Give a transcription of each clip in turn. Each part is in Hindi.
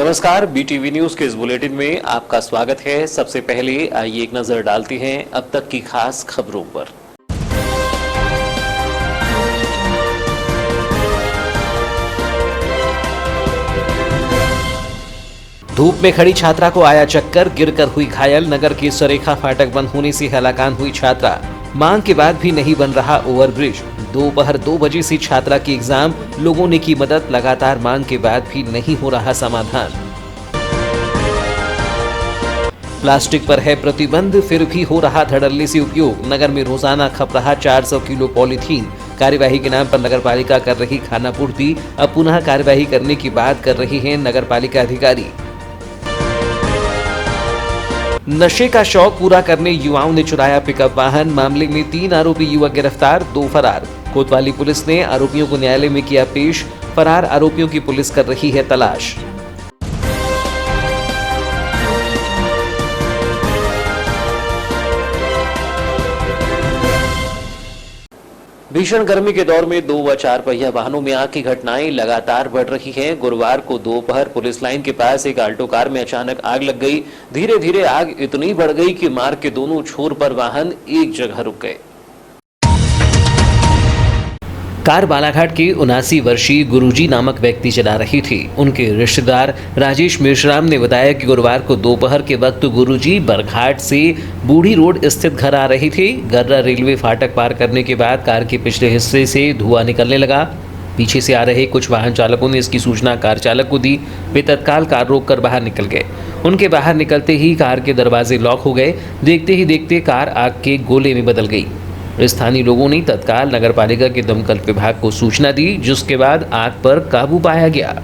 नमस्कार, बीटीवी न्यूज के इस बुलेटिन में आपका स्वागत है। सबसे पहले आइए एक नजर डालते हैं अब तक की खास खबरों पर। धूप में खड़ी छात्रा को आया चक्कर, गिरकर हुई घायल। नगर के सरेखा फाटक बंद होने से हलाकान हुई छात्रा। मांग के बाद भी नहीं बन रहा ओवरब्रिज। दोपहर 2 बजे से छात्रा की एग्जाम, लोगों ने की मदद। लगातार मांग के बाद भी नहीं हो रहा समाधान। प्लास्टिक पर है प्रतिबंध, फिर भी हो रहा धड़ल्ले से उपयोग। नगर में रोजाना खप रहा 400 किलो पॉलीथीन। कार्यवाही के नाम पर नगरपालिका कर रही खानापूर्ति, अब पुनः कार्यवाही करने की बात कर रहे हैं नगरपालिका अधिकारी। नशे का शौक पूरा करने युवाओं ने चुराया पिकअप वाहन। मामले में 3 आरोपी युवक गिरफ्तार, 2 फरार। कोतवाली पुलिस ने आरोपियों को न्यायालय में किया पेश। फरार आरोपियों की पुलिस कर रही है तलाश। भीषण गर्मी के दौर में 2 व 4 पहिया वाहनों में आग की घटनाएं लगातार बढ़ रही हैं। गुरुवार को दोपहर पुलिस लाइन के पास एक आल्टो कार में अचानक आग लग गई। धीरे धीरे आग इतनी बढ़ गई कि मार्ग के दोनों छोर पर वाहन एक जगह रुक गए। कार बालाघाट के 79 वर्षीय गुरुजी नामक व्यक्ति चला रही थी। उनके रिश्तेदार राजेश मेश्राम ने बताया कि गुरुवार को दोपहर के वक्त गुरुजी बरघाट से बूढ़ी रोड स्थित घर आ रहे थे। गर्रा रेलवे फाटक पार करने के बाद कार के पिछले हिस्से से धुआं निकलने लगा। पीछे से आ रहे कुछ वाहन चालकों ने इसकी सूचना कार चालक को दी। वे तत्काल कार रोककर बाहर निकल गए। उनके बाहर निकलते ही कार के दरवाजे लॉक हो गए। देखते ही देखते कार आग के गोले में बदल गई। स्थानीय लोगों ने तत्काल नगरपालिका के दमकल विभाग को सूचना दी, जिसके बाद आग पर काबू पाया गया।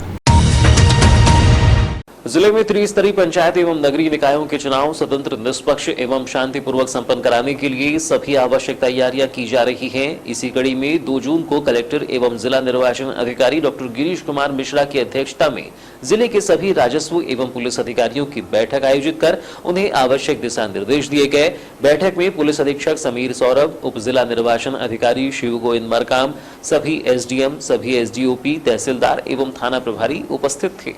जिले में त्रिस्तरीय पंचायत एवं नगरीय निकायों के चुनाव स्वतंत्र, निष्पक्ष एवं शांतिपूर्वक संपन्न कराने के लिए सभी आवश्यक तैयारियां की जा रही हैं। इसी कड़ी में 2 जून को कलेक्टर एवं जिला निर्वाचन अधिकारी डॉक्टर गिरीश कुमार मिश्रा की अध्यक्षता में जिले के सभी राजस्व एवं पुलिस अधिकारियों की बैठक आयोजित कर उन्हें आवश्यक दिशा निर्देश दिए गए। बैठक में पुलिस अधीक्षक समीर सौरभ, उप जिला निर्वाचन अधिकारी शिव गोविंद मरकाम, सभी एसडीएम, सभी एसडीओपी, तहसीलदार एवं थाना प्रभारी उपस्थित थे।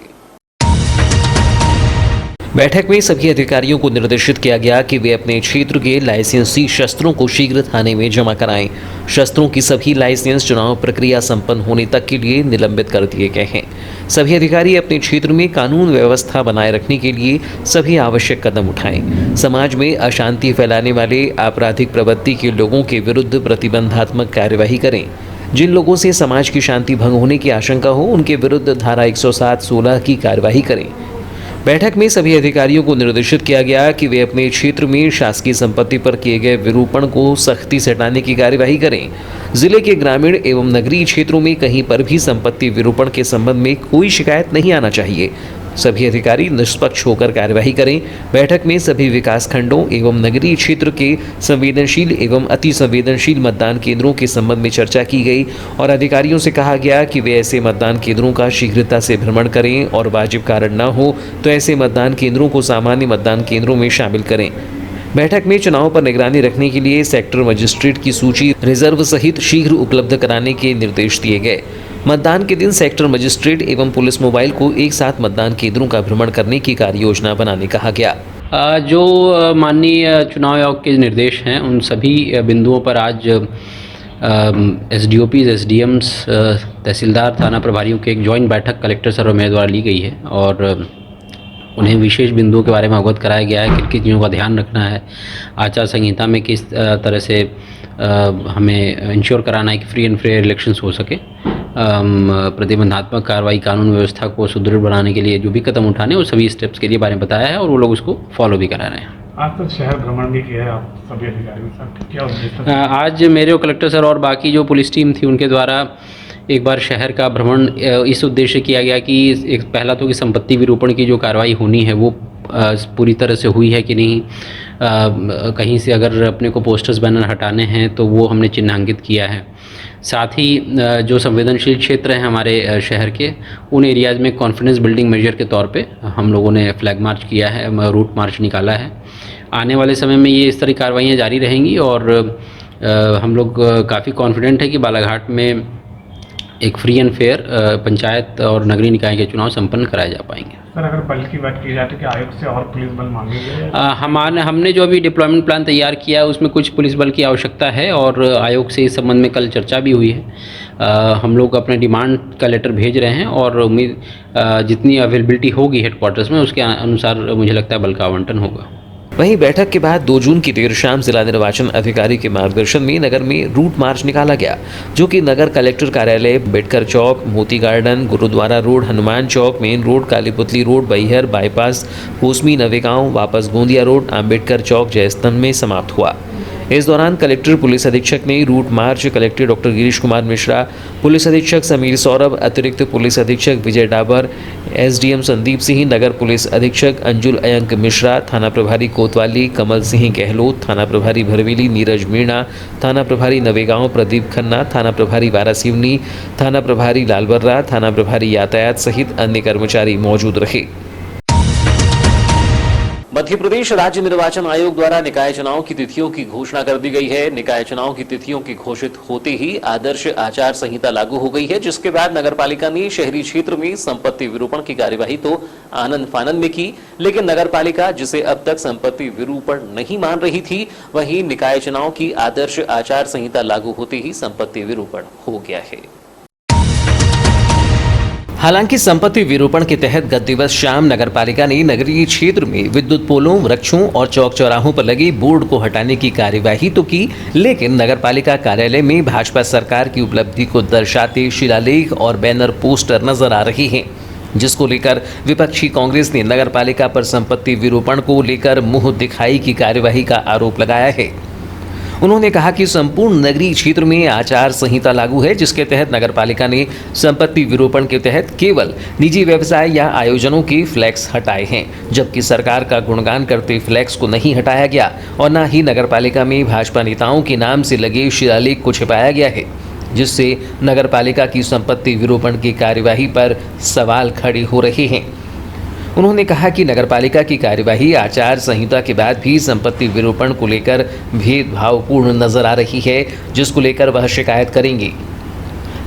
बैठक में सभी अधिकारियों को निर्देशित किया गया कि वे अपने क्षेत्र के लाइसेंसी शस्त्रों को शीघ्र थाने में जमा कराएं। शस्त्रों की सभी लाइसेंस चुनाव प्रक्रिया संपन्न होने तक के लिए निलंबित कर दिए गए हैं। सभी अधिकारी अपने क्षेत्र में कानून व्यवस्था बनाए रखने के लिए सभी आवश्यक कदम उठाएं। समाज में अशांति फैलाने वाले आपराधिक प्रवृत्ति के लोगों के विरुद्ध प्रतिबंधात्मक कार्यवाही करें। जिन लोगों से समाज की शांति भंग होने की आशंका हो, उनके विरुद्ध धारा 107(16) की कार्यवाही करें। बैठक में सभी अधिकारियों को निर्देशित किया गया कि वे अपने क्षेत्र में शासकीय संपत्ति पर किए गए विरूपण को सख्ती से हटाने की कार्यवाही करें। जिले के ग्रामीण एवं नगरीय क्षेत्रों में कहीं पर भी संपत्ति विरूपण के संबंध में कोई शिकायत नहीं आना चाहिए। सभी अधिकारी निष्पक्ष होकर कार्यवाही करें। बैठक में सभी विकास खंडों एवं नगरीय क्षेत्र के संवेदनशील एवं अति संवेदनशील मतदान केंद्रों के संबंध में चर्चा की गई और अधिकारियों से कहा गया कि वे ऐसे मतदान केंद्रों का शीघ्रता से भ्रमण करें और वाजिब कारण न हो तो ऐसे मतदान केंद्रों को सामान्य मतदान केंद्रों में शामिल करें। बैठक में चुनाव पर निगरानी रखने के लिए सेक्टर मजिस्ट्रेट की सूची रिजर्व सहित शीघ्र उपलब्ध कराने के निर्देश दिए गए। मतदान के दिन सेक्टर मजिस्ट्रेट एवं पुलिस मोबाइल को एक साथ मतदान केंद्रों का भ्रमण करने की कार्य योजना बनाने कहा गया। जो माननीय चुनाव आयोग के निर्देश हैं, उन सभी बिंदुओं पर आज एसडीओपीज, एसडीएम्स, तहसीलदार, थाना प्रभारियों की एक जॉइंट बैठक कलेक्टर सर और मेरे द्वारा ली गई है और उन्हें विशेष बिंदुओं के बारे में अवगत कराया गया है। किन किन चीज़ों का ध्यान रखना है, आचार संहिता में किस तरह से हमें इंश्योर कराना है कि फ्री एंड फेयर इलेक्शंस हो सके, प्रतिबंधात्मक कार्रवाई, कानून व्यवस्था को सुदृढ़ बनाने के लिए जो भी कदम उठाने, वो सभी स्टेप्स के लिए बारे में बताया है और वो लोग उसको फॉलो भी करा रहे हैं। आज तक शहर भ्रमण भी किया है आप सभी अधिकारियों के साथ, क्या उद्देश्य? आज मेरे और कलेक्टर सर और बाकी जो पुलिस टीम थी उनके द्वारा एक बार शहर का भ्रमण इस उद्देश्य किया गया कि एक पहला तो कि संपत्ति विरूपण की जो कार्रवाई होनी है वो पूरी तरह से हुई है कि नहीं। कहीं से अगर अपने को पोस्टर्स बैनर हटाने हैं तो वो हमने चिन्हांकित किया है। साथ ही जो संवेदनशील क्षेत्र हैं हमारे शहर के, उन एरियाज़ में कॉन्फिडेंस बिल्डिंग मेजर के तौर पे हम लोगों ने फ्लैग मार्च किया है, रूट मार्च निकाला है। आने वाले समय में ये इस तरह की कार्रवाइयाँ जारी रहेंगी और हम लोग काफ़ी कॉन्फिडेंट है कि बालाघाट में एक फ्री एंड फेयर पंचायत और नगरीय निकाय के चुनाव संपन्न कराए जा पाएंगे। सर अगर बल की बात की जाए तो क्या आयोग से और पुलिस बल मांगेंगे? हमने जो अभी डिप्लॉयमेंट प्लान तैयार किया है उसमें कुछ पुलिस बल की आवश्यकता है और आयोग से इस संबंध में कल चर्चा भी हुई है। हम लोग अपने डिमांड का लेटर भेज रहे हैं और उम्मीद जितनी अवेलेबिलिटी होगी हेडक्वार्टर्स में उसके अनुसार मुझे लगता है बल का आवंटन होगा। वहीं बैठक के बाद 2 जून की देर शाम जिला निर्वाचन अधिकारी के मार्गदर्शन में नगर में रूट मार्च निकाला गया, जो कि नगर कलेक्टर कार्यालय, बेडकर Chowk, Moti garden, Gurudwara road, Hanuman Chowk, main road, Kaliputli road, Baihar bypass, Kosmi Navegaon, वापस गोंदिया रोड, अम्बेडकर चौक, जयस्तंभ में समाप्त हुआ। इस दौरान कलेक्टर पुलिस अधीक्षक ने route march collector doctor Girish Kumar Mishra, police अधीक्षक समीर सौरभ, अतिरिक्त पुलिस अधीक्षक विजय डाबर, एसडीएम संदीप सिंह, नगर पुलिस अधीक्षक अंजुल अयंक मिश्रा, थाना प्रभारी कोतवाली कमल सिंह गहलोत, थाना प्रभारी भरवेली नीरज मीणा, थाना प्रभारी नवेगांव प्रदीप खन्ना, थाना प्रभारी वारासिवनी, थाना प्रभारी लालबर्रा, थाना प्रभारी यातायात सहित अन्य कर्मचारी मौजूद रहे। मध्य प्रदेश राज्य निर्वाचन आयोग द्वारा निकाय चुनाव की तिथियों की घोषणा कर दी गई है। निकाय चुनाव की तिथियों की घोषित होते ही आदर्श आचार संहिता लागू हो गई है, जिसके बाद नगरपालिका ने शहरी क्षेत्र में संपत्ति विरूपण की कार्यवाही तो आनंद फानंद में की, लेकिन नगरपालिका जिसे अब तक संपत्ति विरूपण नहीं मान रही थी, वहीं निकाय चुनाव की आदर्श आचार संहिता लागू होते ही संपत्ति विरूपण हो गया है। हालांकि संपत्ति विरूपण के तहत गत दिवस शाम नगरपालिका ने नगरीय क्षेत्र में विद्युत पोलों, वृक्षों और चौक चौराहों पर लगे बोर्ड को हटाने की कार्यवाही तो की, लेकिन नगरपालिका कार्यालय में भाजपा सरकार की उपलब्धि को दर्शाते शिलालेख और बैनर पोस्टर नजर आ रहे हैं, जिसको लेकर विपक्षी कांग्रेस ने नगरपालिका पर संपत्ति विरूपण को लेकर मुंह दिखाई की कार्यवाही का आरोप लगाया है। उन्होंने कहा कि संपूर्ण नगरीय क्षेत्र में आचार संहिता लागू है, जिसके तहत नगरपालिका ने संपत्ति विरूपण के तहत केवल निजी व्यवसाय या आयोजनों के फ्लैक्स हटाए हैं, जबकि सरकार का गुणगान करते फ्लैक्स को नहीं हटाया गया और न ही नगरपालिका में भाजपा नेताओं के नाम से लगे शिलालेख को छिपाया गया है, जिससे नगरपालिका की संपत्ति विरूपण की कार्यवाही पर सवाल खड़े हो रहे हैं। उन्होंने कहा कि नगरपालिका की कार्यवाही आचार संहिता के बाद भी संपत्ति विरूपण को लेकर भेदभावपूर्ण नजर आ रही है, जिसको लेकर वह शिकायत करेंगे।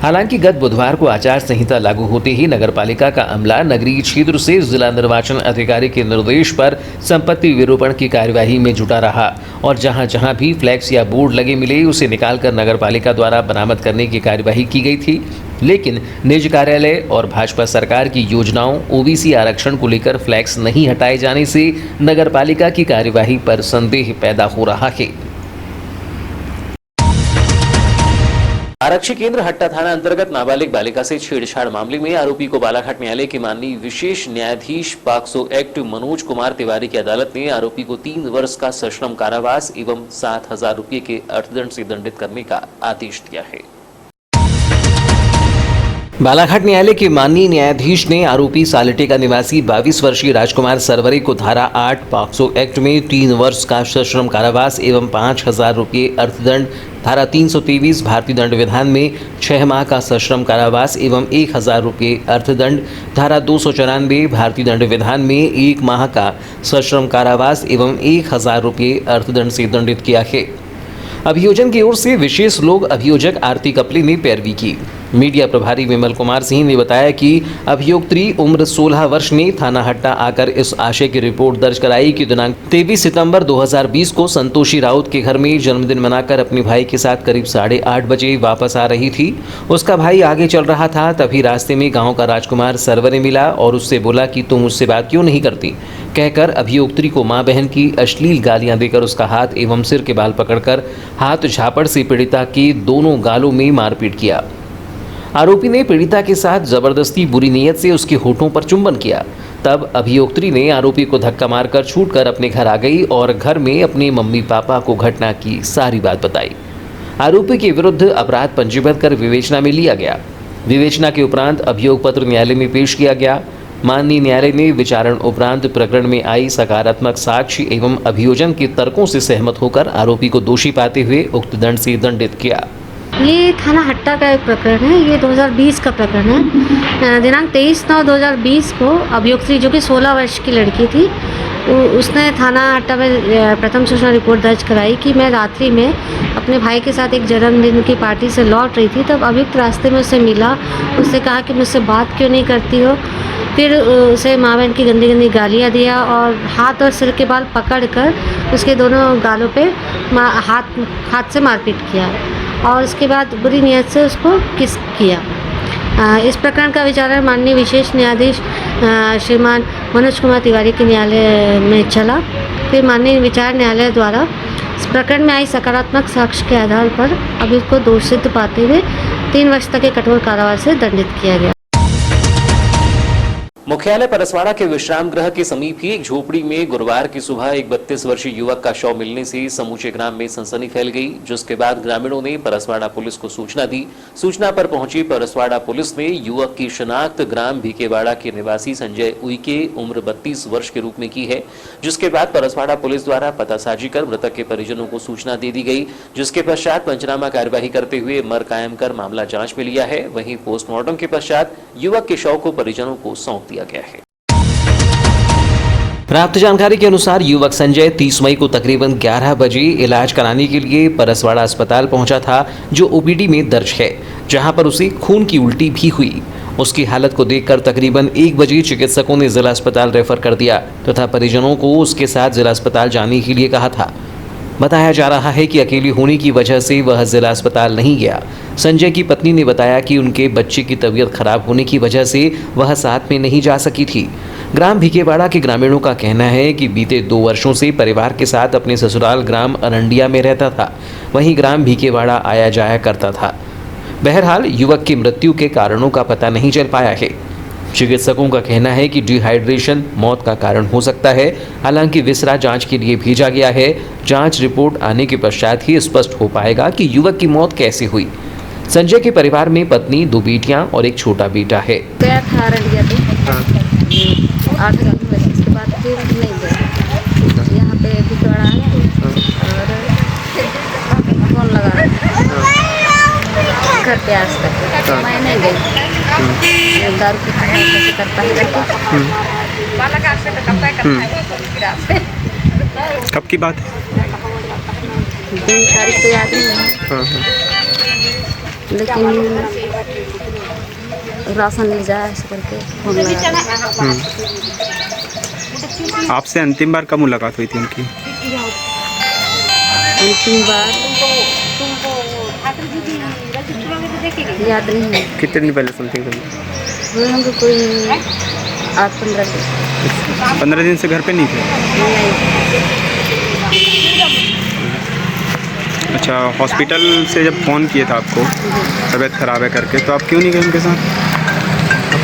हालांकि गत बुधवार को आचार संहिता लागू होते ही नगरपालिका का अमला नगरीय क्षेत्र से जिला निर्वाचन अधिकारी के निर्देश पर संपत्ति विरूपण की कार्यवाही में जुटा रहा और जहां जहां भी फ्लैक्स या बोर्ड लगे मिले उसे निकालकर नगरपालिका द्वारा बरामद करने की कार्यवाही की गई थी, लेकिन निजी कार्यालय और भाजपा सरकार की योजनाओं ओबीसी आरक्षण को लेकर फ्लैक्स नहीं हटाए जाने से नगरपालिका की कार्यवाही पर संदेह पैदा हो रहा है। आरक्षी केंद्र हट्टा थाना अंतर्गत नाबालिग बालिका से छेड़छाड़ मामले में आरोपी को बालाघाट न्यायालय के माननीय विशेष न्यायाधीश पॉक्सो एक्ट मनोज कुमार तिवारी की अदालत ने आरोपी को 3 वर्ष का सश्रम कारावास एवं 7,000 रुपये के अर्थदंड से दंडित करने का आदेश दिया है। बालाघाट न्यायालय के माननीय न्यायाधीश ने आरोपी सालेटे निवासी 22 वर्षीय राजकुमार सरवरे को धारा 8 पॉक्सो एक्ट में 3 वर्ष का सश्रम कारावास एवं 5,000 रुपये अर्थदंड, धारा 323 भारतीय दंड विधान में 6 माह का सश्रम कारावास एवं 1,000 रुपये अर्थदंड, धारा 294 भारतीय दंड विधान में 1 माह का सश्रम कारावास एवं 1,000 रुपये अर्थदंड से दंडित किया है। अभियोजन की ओर से विशेष लोक अभियोजक आरती कपले ने पैरवी की। मीडिया प्रभारी विमल कुमार सिंह ने बताया कि अभियोक्त्री उम्र 16 वर्ष ने थाना हट्टा आकर इस आशय की रिपोर्ट दर्ज कराई कि दिनांक 23 सितंबर 2020 को संतोषी राउत के घर में जन्मदिन मनाकर अपने भाई के साथ करीब 8:30 बजे वापस आ रही थी। उसका भाई आगे चल रहा था, तभी रास्ते में गांव का राजकुमार सरवरे मिला और उससे बोला कि तुम मुझसे बात क्यों नहीं करती, कहकर अभियोक्त्री को मां बहन की अश्लील गालियां देकर उसका हाथ एवं सिर के बाल पकड़कर हाथ झापड़ से पीड़िता के दोनों गालों में मारपीट किया। आरोपी ने पीड़िता के साथ जबरदस्ती बुरी नीयत से उसके होठों पर चुंबन किया। तब अभियोक्त्री ने आरोपी को धक्का मारकर छूटकर अपने घर आ गई और घर में अपने मम्मी पापा को घटना की सारी बात बताई। आरोपी के विरुद्ध अपराध पंजीबद्ध कर विवेचना में लिया गया। विवेचना के उपरांत अभियोग पत्र न्यायालय में पेश किया गया। माननीय न्यायालय ने विचारण उपरांत प्रकरण में आई सकारात्मक साक्ष्य एवं अभियोजन के तर्कों से सहमत होकर आरोपी को दोषी पाते हुए उक्त दंड से दंडित किया। ये थाना हट्टा का एक प्रकरण है। ये 2020 का प्रकरण है। दिनांक 23/9/2020 को अभियोक्त्री जो कि 16 वर्ष की लड़की थी, उसने थाना हट्टा में प्रथम सूचना रिपोर्ट दर्ज कराई कि मैं रात्रि में अपने भाई के साथ एक जन्मदिन की पार्टी से लौट रही थी। तब अभियुक्त रास्ते में उससे मिला, उससे कहा कि मुझसे बात क्यों नहीं करती हो। फिर उसे माँ बहन की गंदी गंदी गालियाँ दिया और हाथ और सिर के बाल पकड़कर उसके दोनों गालों पे हाथ से मारपीट किया और उसके बाद बुरी नीयत से उसको किस किया। इस प्रकरण का विचारण माननीय विशेष न्यायाधीश श्रीमान मनोज कुमार तिवारी के न्यायालय में चला। फिर माननीय विचार न्यायालय द्वारा इस प्रकरण में आई सकारात्मक साक्ष्य के आधार पर अभियुक्त को दोषी सिद्ध पाते हुए 3 वर्ष तक के कठोर कारावास से दंडित किया गया। मुख्यालय परसवाड़ा के विश्राम गृह के समीप ही एक झोपड़ी में गुरुवार की सुबह एक 32 वर्षीय युवक का शव मिलने से समूचे ग्राम में सनसनी फैल गई, जिसके बाद ग्रामीणों ने परसवाड़ा पुलिस को सूचना दी। सूचना पर पहुंची परसवाड़ा पुलिस ने युवक की शिनाख्त ग्राम भिकेवाड़ा के निवासी संजय उइके उम्र 32 वर्ष के रूप में की है, जिसके बाद परसवाड़ा पुलिस द्वारा पतासाजी कर मृतक के परिजनों को सूचना दे दी गई, जिसके पश्चात पंचनामा कार्यवाही करते हुए मर कायम कर मामला जांच में लिया है। वहीं पोस्टमार्टम के पश्चात युवक के शव को परिजनों को सौंप दिया गया है। प्राप्त जानकारी के अनुसार युवक संजय 30 मई को तकरीबन 11 बजे इलाज कराने के लिए परसवाड़ा अस्पताल पहुंचा था, जो ओपीडी में दर्ज है, जहां पर उसे खून की उल्टी भी हुई। उसकी हालत को देखकर तकरीबन 1 बजे चिकित्सकों ने जिला अस्पताल रेफर कर दिया तथा परिजनों को उसके साथ जिला अस्पताल जाने के लिए कहा था। बताया जा रहा है कि अकेली होने की वजह से वह जिला अस्पताल नहीं गया। संजय की पत्नी ने बताया कि उनके बच्चे की तबीयत खराब होने की वजह से वह साथ में नहीं जा सकी थी। ग्राम भिकेवाड़ा के ग्रामीणों का कहना है कि बीते 2 वर्षों से परिवार के साथ अपने ससुराल ग्राम अरंडिया में रहता था, वहीं ग्राम भिकेवाड़ा आया जाया करता था। बहरहाल युवक की मृत्यु के कारणों का पता नहीं चल पाया है। चिकित्सकों का कहना है कि डिहाइड्रेशन मौत का कारण हो सकता है। हालांकि विसरा जांच के लिए भेजा गया है। जांच रिपोर्ट आने के पश्चात ही स्पष्ट हो पाएगा कि युवक की मौत कैसे हुई। संजय के परिवार में पत्नी, 2 बेटियां और एक छोटा बेटा है। गया था अररिया पे 8 दिन हुए, उसके बाद फिर नहीं गया। यहाँ पे भिकेवाड़ा आया और फोन लगा घर पे आज तक मैं नहीं गई। दारू की कैसे करता है कब की बात है? दिन तारीख तो याद नहीं है, लेकिन राशन ले जाए ऐसे करके फोन लगा। आपसे अंतिम बार कब मुलाकात हुई थी उनकी? अंतिम बार याद नहीं है। कितने दिन पहले समथिंग? हुए होंगे कोई 8-15 दिन। 15 दिन से घर पे नहीं थे? अच्छा, हॉस्पिटल से जब फ़ोन किया था आपको तबीयत ख़राब है करके, तो आप क्यों नहीं गए उनके साथ?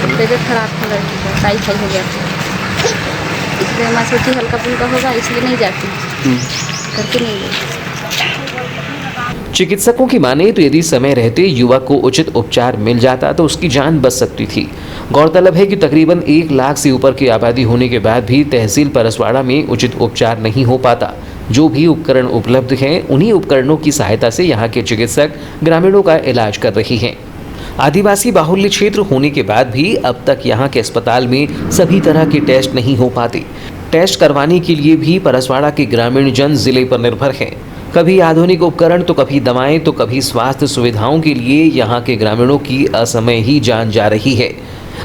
तबीयत खराब था लड़की का, टाइफाइड हो गया था, इसलिए मैं सोची हल्का फुल्का होगा इसलिए नहीं जाती, करके नहीं गई। चिकित्सकों की माने तो यदि समय रहते युवक को उचित उपचार मिल जाता तो उसकी जान बच सकती थी। गौरतलब है कि तकरीबन 1 लाख से ऊपर की आबादी होने के बाद भी तहसील परसवाड़ा में उचित उपचार नहीं हो पाता। जो भी उपकरण उपलब्ध हैं, उन्हीं उपकरणों की सहायता से यहाँ के चिकित्सक ग्रामीणों का इलाज कर रही हैं। आदिवासी बाहुल्य क्षेत्र होने के बाद भी अब तक यहाँ के अस्पताल में सभी तरह के टेस्ट नहीं हो पाते। टेस्ट करवाने के लिए भी परसवाड़ा के ग्रामीण जन जिले पर निर्भर हैं। कभी आधुनिक उपकरण तो कभी दवाएं तो कभी स्वास्थ्य सुविधाओं के लिए यहाँ के ग्रामीणों की असमय ही जान जा रही है।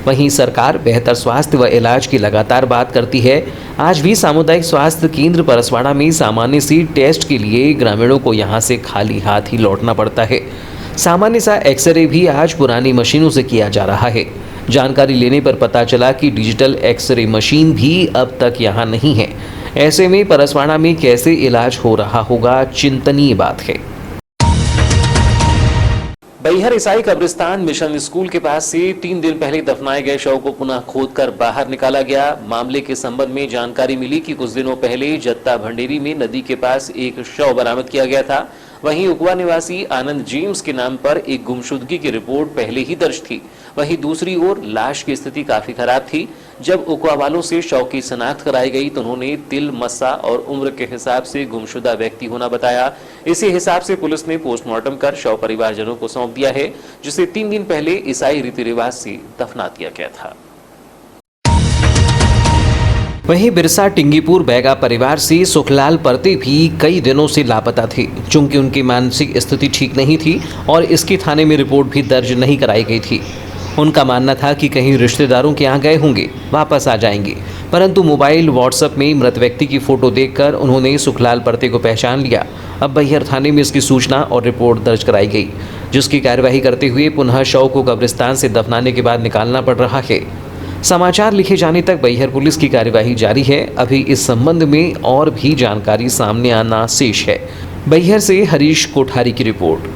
वहीं सरकार बेहतर स्वास्थ्य व इलाज की लगातार बात करती है। आज भी सामुदायिक स्वास्थ्य केंद्र परसवाड़ा में सामान्य सी टेस्ट के लिए ग्रामीणों को यहाँ से खाली हाथ ही लौटना पड़ता है। सामान्य सा एक्सरे भी आज पुरानी मशीनों से किया जा रहा है। जानकारी लेने पर पता चला कि डिजिटल एक्सरे मशीन भी अब तक यहाँ नहीं है। ऐसे में परसवाड़ा में कैसे इलाज हो रहा होगा, चिंतनीय बात है। बैहर ईसाई कब्रिस्तान मिशन स्कूल के पास से 3 दिन पहले दफनाए गए शव को पुनः खोदकर बाहर निकाला गया। मामले के संबंध में जानकारी मिली कि कुछ दिनों पहले जत्ता भंडेरी में नदी के पास एक शव बरामद किया गया था। वहीं उकवा निवासी आनंद जेम्स के नाम पर एक गुमशुदगी की रिपोर्ट पहले ही दर्ज थी। वहीं दूसरी ओर लाश की स्थिति काफी खराब थी। जब उकवा वालों से शव की शनाख्त कराई गई तो उन्होंने तिल, मस्सा और उम्र के हिसाब से गुमशुदा व्यक्ति होना बताया। इसी हिसाब से पुलिस ने पोस्टमार्टम कर शव परिवारजनों को सौंप दिया है, जिसे 3 दिन पहले ईसाई रीति रिवाज से दफना दिया गया था। वहीं बिरसा टिंगीपुर बैगा परिवार से सुखलाल परते भी कई दिनों से लापता थे, चूंकि उनकी मानसिक स्थिति ठीक नहीं थी और इसकी थाने में रिपोर्ट भी दर्ज नहीं कराई गई थी। उनका मानना था कि कहीं रिश्तेदारों के यहाँ गए होंगे, वापस आ जाएंगे, परंतु मोबाइल व्हाट्सएप में मृत व्यक्ति की फोटो देखकर उन्होंने सुखलाल परते को पहचान लिया। अब बैहर थाने में इसकी सूचना और रिपोर्ट दर्ज कराई गई, जिसकी कार्यवाही करते हुए पुनः शव को कब्रिस्तान से दफनाने के बाद निकालना पड़ रहा है। समाचार लिखे जाने तक बैहर पुलिस की कार्यवाही जारी है। अभी इस संबंध में और भी जानकारी सामने आना शेष है। बैहर से हरीश कोठारी की रिपोर्ट।